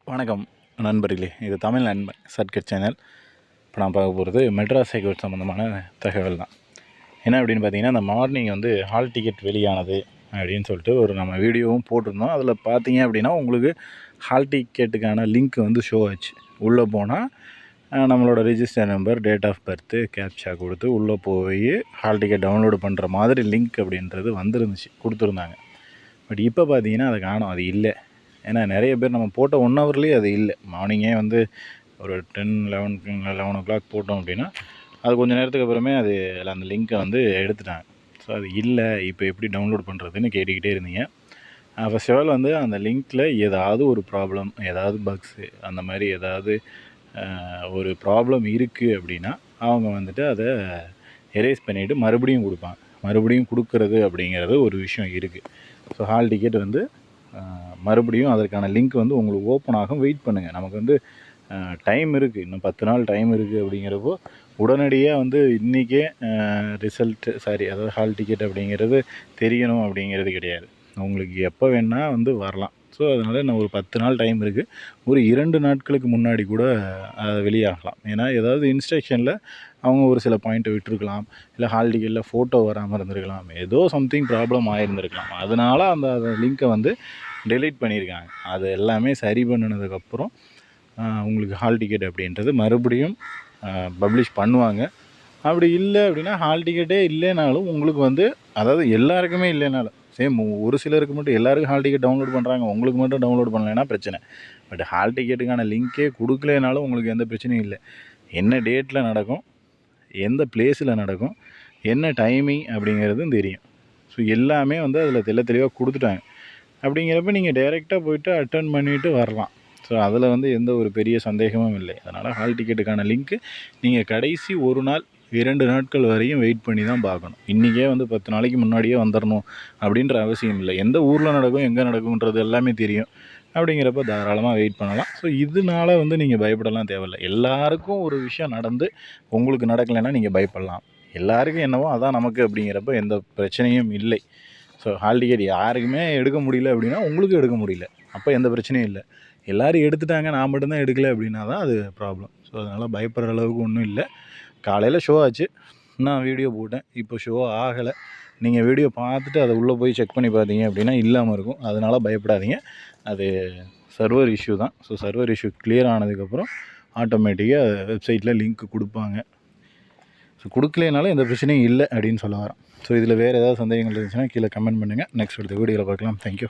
வணக்கம் நண்பர்களே, இது தமிழ் நண்பன் சர்க்கிட் சேனல். இப்போ நான் பார்க்க போகிறது மெட்ராஸ் ஹைகோர்ட் சம்மந்தமான தகவல் தான். என்ன அப்படின்னு பார்த்தீங்கன்னா, இந்த மார்னிங் ஹால் டிக்கெட் வெளியானது அப்படின்னு சொல்லிட்டு நம்ம வீடியோவும் போட்டிருந்தோம். அதில் பார்த்தீங்க அப்படின்னா உங்களுக்கு ஹால் டிக்கெட்டுக்கான லிங்க் ஷோ ஆச்சு. உள்ளே போனால் நம்மளோட register number, date of birth, captcha கொடுத்து உள்ளே போய் ஹால் டிக்கெட் டவுன்லோடு பண்ணுற மாதிரி லிங்க் அப்படின்றது கொடுத்துருந்தாங்க. பட் இப்போ பார்த்தீங்கன்னா அதை காணோம், அது இல்லை. ஏன்னா நிறைய பேர் நம்ம போட்ட 1 ஹவர்லேயே அது இல்லை. மார்னிங்கே ஒரு 11 o'clock போட்டோம் அப்படின்னா அது கொஞ்சம் நேரத்துக்கு அப்புறமே அந்த லிங்க்கை எடுத்துட்டாங்க. ஸோ அது இல்லை, இப்போ எப்படி டவுன்லோட் பண்ணுறதுன்னு கேட்டுக்கிட்டே இருந்தீங்க. ஃபர்ஸ்ட் ஆஃப் ஆல் அந்த லிங்க்கில் ஏதாவது ஒரு ப்ராப்ளம், ஏதாவது பக்ஸு, அந்த மாதிரி ஏதாவது ஒரு ப்ராப்ளம் இருக்குது அப்படின்னா அவங்க அதை எரேஸ் பண்ணிவிட்டு மறுபடியும் கொடுப்பாங்க. மறுபடியும் கொடுக்கறது அப்படிங்கிறது ஒரு விஷயம் இருக்குது. ஸோ ஹால் டிக்கெட் மறுபடியும் அதற்கான லிங்க் உங்களுக்கு ஓப்பன் ஆகும். வெயிட் பண்ணுங்கள். நமக்கு டைம் இருக்குது, இன்னும் 10 நாள் டைம் இருக்குது. அப்படிங்கிறப்போ உடனடியாக இன்றைக்கே அதாவது ஹால் டிக்கெட் அப்படிங்கிறது தெரியணும் அப்படிங்கிறது கிடையாது. உங்களுக்கு எப்போ வேணால் வரலாம். ஸோ அதனால் நான் ஒரு 10 நாள் டைம் இருக்குது. ஒரு 2 நாட்களுக்கு முன்னாடி கூட வெளியாகலாம். ஏன்னா ஏதாவது இன்ஸ்ட்ரக்ஷனில் அவங்க ஒரு சில பாயிண்ட்டை விட்டுருக்கலாம், இல்லை ஹால் டிக்கெட்டில் ஃபோட்டோ வராமல் இருந்திருக்கலாம், ஏதோ சம்திங் ப்ராப்ளம் ஆகிருந்திருக்கலாம். அதனால் அந்த லிங்க்கை டெலீட் பண்ணியிருக்காங்க. அது எல்லாமே சரி பண்ணினதுக்கப்புறம் உங்களுக்கு ஹால் டிக்கெட் அப்படின்றது மறுபடியும் பப்ளிஷ் பண்ணுவாங்க. அப்படி இல்லை அப்படின்னா ஹால் டிக்கெட்டே இல்லைனாலும் உங்களுக்கு அதாவது எல்லாருக்குமே இல்லைனாலும் சேம், ஒரு சிலருக்கு மட்டும் எல்லாருக்கும் ஹால் டிக்கெட் டவுன்லோட் பண்ணுறாங்க, உங்களுக்கு மட்டும் டவுன்லோட் பண்ணலைன்னா பிரச்சனை. பட் ஹால் டிக்கெட்டுக்கான லிங்க்கே கொடுக்கலைனாலும் உங்களுக்கு எந்த பிரச்சனையும் இல்லை. என்ன டேட்டில் நடக்கும், எந்த பிளேஸில் நடக்கும், என்ன டைமிங் அப்படிங்கிறதும் தெரியும். ஸோ எல்லாமே அதில் தெளிவாக கொடுத்துட்டாங்க. அப்படிங்கிறப்ப நீங்கள் டைரெக்டாக போய்ட்டு அட்டன் பண்ணிவிட்டு வரலாம். ஸோ அதில் எந்த ஒரு பெரிய சந்தேகமும் இல்லை. அதனால் ஹால் டிக்கெட்டுக்கான லிங்க்கு நீங்கள் கடைசி 1 நாள் 2 நாட்கள் வரையும் வெயிட் பண்ணி தான் பார்க்கணும். இன்றைக்கே 10 நாளைக்கு முன்னாடியே வந்துடணும் அப்படின்ற அவசியம் இல்லை. எந்த ஊரில் நடக்கும், எங்கே நடக்கும்ன்றது எல்லாமே தெரியும். அப்படிங்கிறப்ப தாராளமாக வெயிட் பண்ணலாம். ஸோ இதனால் நீங்கள் பயப்படலாம் தேவையில்லை. எல்லாருக்கும் ஒரு விஷயம் நடந்து உங்களுக்கு நடக்கலைன்னா நீங்கள் பயப்படலாம். எல்லாருக்கும் என்னவோ அதான் நமக்கு அப்படிங்கிறப்ப எந்த பிரச்சனையும் இல்லை. ஸோ ஹால் டிக்கெட் யாருக்குமே எடுக்க முடியல அப்படின்னா உங்களுக்கும் எடுக்க முடியல, அப்போ எந்த பிரச்சனையும் இல்லை. எல்லோரும் எடுத்துட்டாங்க, நான் மட்டும்தான் எடுக்கலை அப்படின்னா தான் அது ப்ராப்ளம். ஸோ அதனால் பயப்படுற அளவுக்கு ஒன்றும் இல்லை. காலையில் ஷோ ஆச்சு, நான் வீடியோ போட்டேன், இப்போ ஷோ ஆகலை. நீங்கள் வீடியோ பார்த்துட்டு அதை உள்ளே போய் செக் பண்ணி பார்த்தீங்க அப்படின்னா இல்லாமல் இருக்கும். அதனால் பயப்படாதீங்க, அது சர்வர் இஷ்யூ தான். ஸோ சர்வர் இஷ்யூ கிளியர் ஆனதுக்கப்புறம் ஆட்டோமேட்டிக்காக வெப்சைட்டில் லிங்க் கொடுப்பாங்க. ஸோ கொடுக்கலைனாலும் எந்த பிரச்சனையும் இல்லை அப்படின்னு சொல்ல வரேன். ஸோ இதில் வேறு ஏதாவது சந்தேகங்கள் இருந்துச்சுன்னா கீழே கமெண்ட் பண்ணுங்கள். நெக்ஸ்ட் அடுத்த வீடியோவில் பார்க்கலாம். தேங்க்யூ.